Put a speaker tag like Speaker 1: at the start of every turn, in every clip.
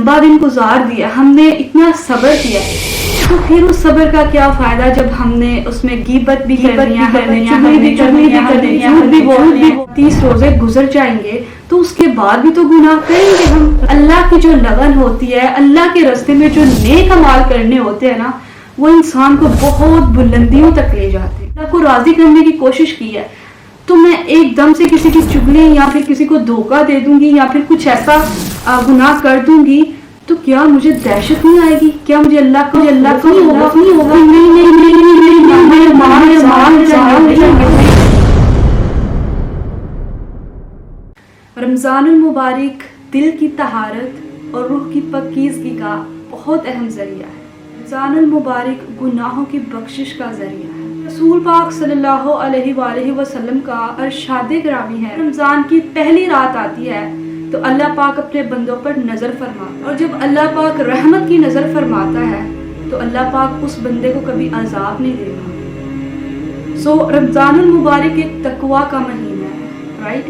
Speaker 1: लंबा दिन गुजार दिया, हमने इतना सब्र किया, तो फिर उस सब्र का क्या फायदा जब हमने उसमें गीबत भी करनी है, चुगली भी करनी है, झूठ भी बोलनी है। 30 रोजे गुजर जाएंगे तो उसके बाद भी तो गुनाह करेंगे हम। अल्लाह की जो लगन होती है, अल्लाह के रास्ते में जो नेक अमाल करने होते हैं ना, वो इंसान को बहुत बुलंदियों तक ले जाते हैं। अल्लाह को राजी करने की कोशिश की है तो मैं एकदम से किसी की चुगली या फिर किसी को धोखा दे दूंगी या फिर कुछ ऐसा गुनाह कर दूंगी तो क्या मुझे दहशत नहीं आएगी? क्या मुझे अल्लाह को नहीं होगा? रमज़ानुल मुबारक दिल की तहारत और रूह की पाकीज़गी का बहुत अहम ज़रिया है। रमज़ानुल मुबारक गुनाहों की बख्शिश का ज़रिया है। रसूल पाक सल्लल्लाहु अलैहि वसल्लम का इरशाद गिरामी है, रमज़ान की पहली रात आती है तो अल्लाह पाक अपने बंदों पर नज़र फरमाता है, और जब अल्लाह पाक रहमत की नज़र फरमाता है तो अल्लाह पाक उस बंदे को कभी अजाब नहीं देगा। रमज़ानुल मुबारक एक तकवा का महीना है, राइट।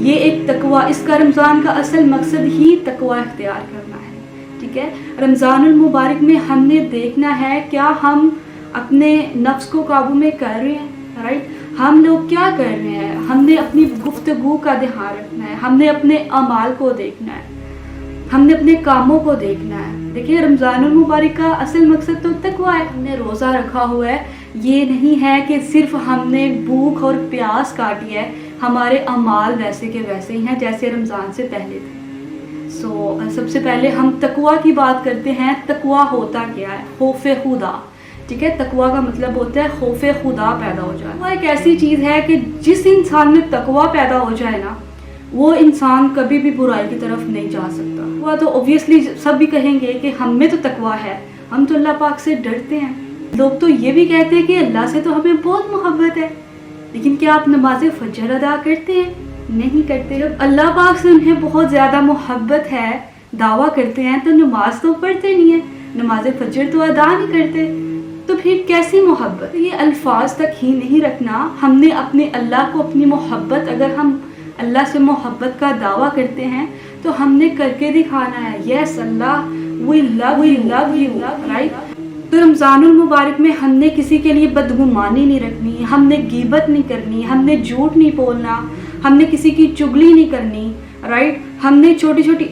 Speaker 1: ये एक तकवा, इसका रमज़ान का असल मकसद ही तकवा इख्तियार करना है, ठीक है। रमज़ानुल मुबारक में हमने देखना है क्या हम अपने नफ्स को काबू में कर रहे हैं, राइट। हम लोग क्या कर रहे हैं, हमने अपनी गुफ्तगू का ध्यान रखना है, हमने अपने अमाल को देखना है, हमने अपने कामों को देखना है। देखिए रमज़ानुल मुबारक का असल मकसद तो तकवा है। हमने रोज़ा रखा हुआ है, ये नहीं है कि सिर्फ हमने भूख और प्यास काटी है, हमारे अमाल वैसे के वैसे ही हैं जैसे रमज़ान से पहले थे। सबसे पहले हम तकवा की बात करते हैं। तकवा होता क्या है? खौफ़े खुदा, ठीक है। तकवा का मतलब होता है खौफ़े खुदा पैदा हो जाए। वो एक ऐसी चीज़ है कि जिस इंसान में तकवा पैदा हो जाए ना, वो इंसान कभी भी बुराई की तरफ नहीं जा सकता। वह तो ऑब्वियसली सब भी कहेंगे कि हम में तो तकवा है, हम तो अल्लाह पाक से डरते हैं। लोग तो ये भी कहते हैं कि अल्लाह से तो हमें बहुत मोहब्बत है, लेकिन क्या आप नमाज फजर अदा करते हैं? नहीं करते। जब अल्लाह पाक से उन्हें बहुत ज़्यादा मोहब्बत है, दावा करते हैं, तो नमाज तो पढ़ते नहीं है, नमाज फजर तो अदा नहीं करते, तो फिर कैसी मोहब्बत? ये अल्फाज तक ही नहीं रखना। हमने अपने अल्लाह को अपनी मोहब्बत, अगर हम अल्लाह से मोहब्बत का दावा करते हैं तो हमने करके दिखाना है, यस अल्लाह वी लव यू, राइट। तो रमज़ानुल मुबारक में हमने किसी के लिए बदगुमानी नहीं रखनी, हमने गीबत नहीं करनी, हमने झूठ नहीं बोलना, हमने किसी की चुगली नहीं करनी, राइट। हमने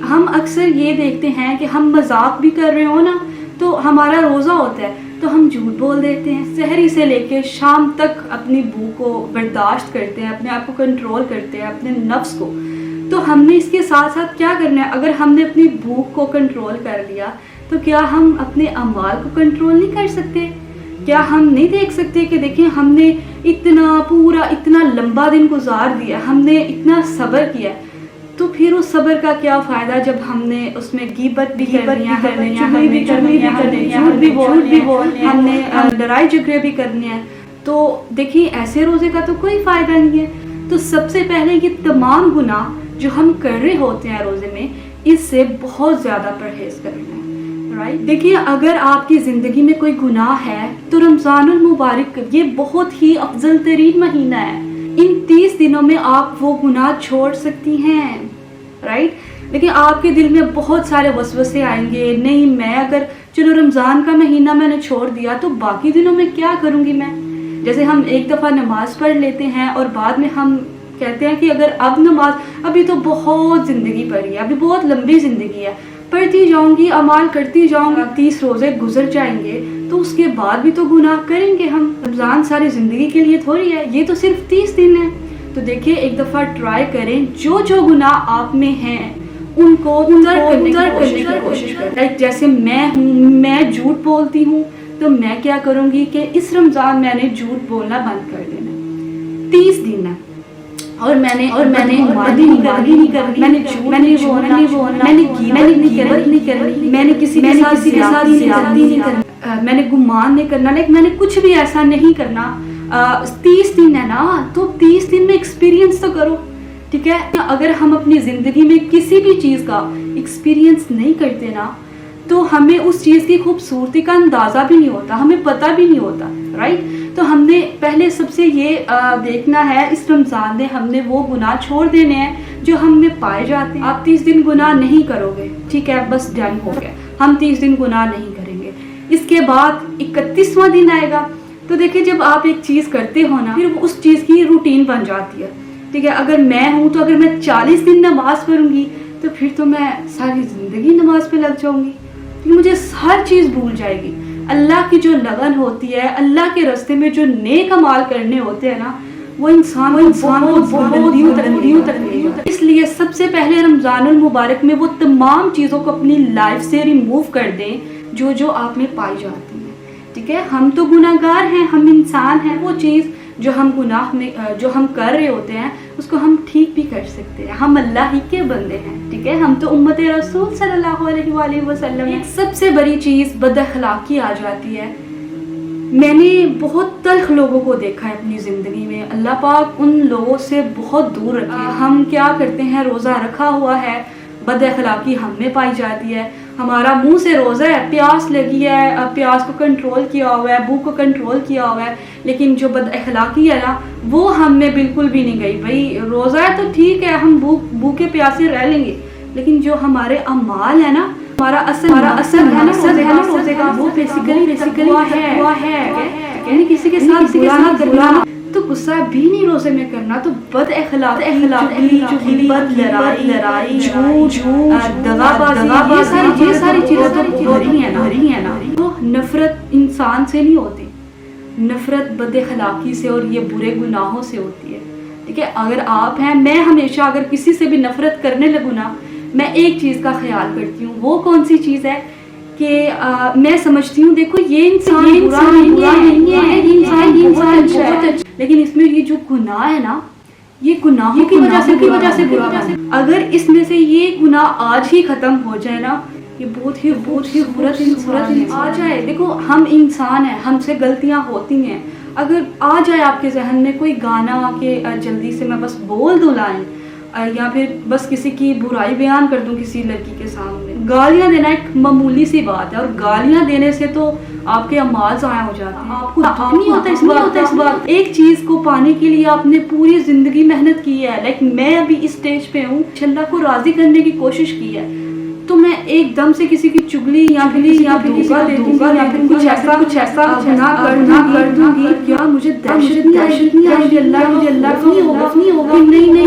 Speaker 1: हम अक्सर ये देखते हैं कि हम मजाक भी कर रहे हो ना, तो हमारा रोज़ा होता है तो हम झूठ बोल देते हैं। सहरी से लेके शाम तक अपनी भूख को बर्दाश्त करते हैं, अपने आप को कंट्रोल करते हैं, अपने नफ्स को। तो हमने इसके साथ साथ क्या करना है? अगर हमने अपनी भूख को कंट्रोल कर लिया तो क्या हम अपने अमाल को कंट्रोल नहीं कर सकते? क्या हम नहीं देख सकते कि देखिए हमने इतना लंबा दिन गुजार दिया, हमने इतना सब्र किया, तो फिर उस सब्र का क्या फायदा जब हमने उसमें गीबत भी करनी है, चुगली भी करनी है, झूठ भी बोलनी है, हमने लड़ाई झगड़े भी करने हैं। तो देखिए ऐसे रोजे का तो कोई फायदा नहीं है। तो सबसे पहले ये तमाम गुनाह जो हम कर रहे होते हैं रोजे में, इससे बहुत ज्यादा परहेज करना है, राइट। देखिए अगर आपकी जिंदगी में कोई गुनाह है तो रमज़ानुल मुबारक ये बहुत ही अफजल तरीन महीना है। इन 30 दिनों में आप वो गुनाह छोड़ सकती हैं, राइट। लेकिन आपके दिल में बहुत सारे वसवसे आएंगे, नहीं मैं अगर चलो रमज़ान का महीना मैंने छोड़ दिया तो बाकी दिनों में क्या करूँगी मैं? जैसे हम एक दफ़ा नमाज पढ़ लेते हैं और बाद में हम कहते हैं कि अगर अब नमाज, अभी तो बहुत ज़िंदगी पड़ी है, अभी बहुत लंबी ज़िंदगी है, पढ़ती जाऊंगी, अमाल करती जाऊंगी, 30 रोजे गुजर जाएंगे तो उसके बाद भी तो गुनाह करेंगे हम। रमज़ान सारी ज़िंदगी के लिए थोड़ी है, ये तो सिर्फ 30 दिन है। तो देखिए एक दफ़ा ट्राई करें, जो गुनाह आप में हैं उनको करने की कोशिश करें। जैसे मैं झूठ बोलती हूँ तो मैं क्या करूँगी कि इस रमज़ान मैंने झूठ बोलना बंद कर देना। 30 दिन है और मैंने नहीं करनी, मैंने झूठ नहीं बोलना, मैंने गीबत नहीं करनी, मैंने किसी के साथ ज़्यादती नहीं करनी, मैंने गुमान नहीं करना, लाइक मैंने कुछ भी ऐसा नहीं करना। 30 दिन है ना, तो 30 दिन में एक्सपीरियंस तो करो, ठीक है। अगर हम अपनी ज़िंदगी में किसी भी चीज़ का एक्सपीरियंस नहीं करते ना, तो हमें उस चीज़ की खूबसूरती का अंदाज़ा भी नहीं होता, हमें पता भी नहीं होता, राइट। तो हमने पहले सबसे ये देखना है, इस रमज़ान में हमने वो गुनाह छोड़ देने हैं जो हम में पाए जाते हैं। आप 30 दिन गुनाह नहीं करोगे ٹھیک ہے بس ڈن ہو گیا, ہم 30 دن گناہ نہیں کریں گے. اس کے بعد 31واں دن آئے گا, تو دیکھیں جب آپ ایک چیز کرتے ہو نا, پھر اس چیز کی روٹین بن جاتی ہے. ٹھیک ہے, اگر میں ہوں تو اگر میں 40 دن نماز پڑھوں گی تو پھر تو میں ساری زندگی نماز پہ لگ جاؤں گی, کیونکہ مجھے ہر چیز بھول جائے گی. اللہ کی جو لگن ہوتی ہے, اللہ کے راستے میں جو نیک اعمال کرنے ہوتے ہیں نا, وہ انسان کو بلندیوں تک لے جاتا ہے. اس لیے سب سے پہلے رمضان المبارک میں وہ تمام چیزوں کو اپنی لائف سے ریموو کر دیں جو آپ میں پائی جاتی ہیں. ٹھیک ہے, ہم تو گناہ گار ہیں, ہم انسان ہیں. وہ چیز جو ہم گناہ میں جو ہم کر رہے ہوتے ہیں اس کو ہم ٹھیک بھی کر سکتے ہیں. ہم اللہ ہی کے بندے ہیں. ٹھیک ہے, ہم تو امت رسول صلی اللہ علیہ وآلہ وسلم ہیں. سب سے بڑی چیز بد اخلاقی آ جاتی ہے. میں نے بہت تلخ لوگوں کو دیکھا ہے اپنی زندگی میں, اللہ پاک ان لوگوں سے بہت دور رکھے. ہم کیا کرتے ہیں, روزہ رکھا ہوا ہے, بد اخلاقی ہم میں پائی جاتی ہے. ہمارا منہ سے روزہ ہے, پیاس لگی ہے, پیاس کو کنٹرول کیا ہوا ہے, بھوک کو کنٹرول کیا ہوا ہے, لیکن جو بد اخلاقی ہے نا وہ ہم میں بالکل بھی نہیں گئی. بھائی روزہ ہے تو ٹھیک ہے, ہم بھوکے پیاسے رہ لیں گے, لیکن جو ہمارے اعمال ہے نا, ہمارا اصل ہے نا روزے کا, وہ بیسیکلی ہوا ہے یعنی کسی کے ساتھ برا کرنا, تو غصہ بھی نہیں روزے میں کرنا, تو بد اخلاقی, چغلی, لڑائی, جھوٹ, دغا بازی, یہ ساری چیزیں تو بری ہیں نا. تو نفرت انسان سے نہیں ہوتی, نفرت بد اخلاقی سے اور یہ برے گناہوں سے ہوتی ہے. ٹھیک ہے, اگر آپ ہیں, میں ہمیشہ اگر کسی سے بھی نفرت کرنے لگوں نا, میں ایک چیز کا خیال کرتی ہوں. وہ کون سی چیز ہے کہ میں سمجھتی ہوں دیکھو یہ انسان نہیں ہے, یہ انسان بہت اچھا, لیکن اس میں یہ جو گناہ ہے نا, یہ گناہوں کی وجہ سے برا ہے. اگر اس میں سے یہ گناہ آج ہی ختم ہو جائے نا, یہ بہت ہی خوبصورت انسان آ جائے. دیکھو ہم انسان ہیں, ہم سے غلطیاں ہوتی ہیں. اگر آ جائے آپ کے ذہن میں کوئی گانا کہ جلدی سے میں بس بول دوں لائن, یا پھر بس کسی کی برائی بیان کر دوں کسی لڑکی کے سامنے. گالیاں دینا ایک معمولی سی بات ہے, اور گالیاں دینے سے تو آپ کے اعمال ضائع ہو جاتے ہیں. آپ کو دکھ نہیں ہوتا اس بات. ایک چیز کو پانے کے لیے آپ نے پوری زندگی محنت کی ہے, لائک میں ابھی اس سٹیج پہ ہوں, اللہ کو راضی کرنے کی کوشش کی ہے, تو میں ایک دم سے کسی کی چگلی یا پھر کسی دھوکا دے دوں گا, یا پھر کچھ ایسا گناہ کر دوں گی, کیا مجھے دہشت نہیں آئے گی, اللہ نہیں ہوگا, نہیں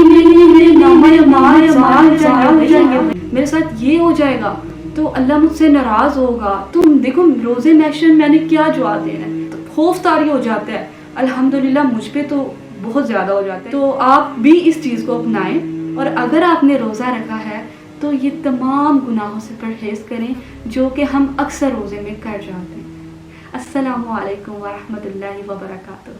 Speaker 1: میرے ساتھ یہ ہو جائے گا تو اللہ مجھ سے ناراض ہوگا. تو دیکھو روزے میشن میں نے کیا جواب دینا ہے, تو خوف طاری ہو جاتا ہے. الحمدللہ مجھ پہ تو بہت زیادہ ہو جاتا ہے. تو آپ بھی اس چیز کو اپنائیں, اور اگر آپ نے روزہ رکھا ہے تو یہ تمام گناہوں سے پرہیز کریں جو کہ ہم اکثر روزے میں کر جاتے ہیں. السلام علیکم ورحمۃ اللہ وبرکاتہ.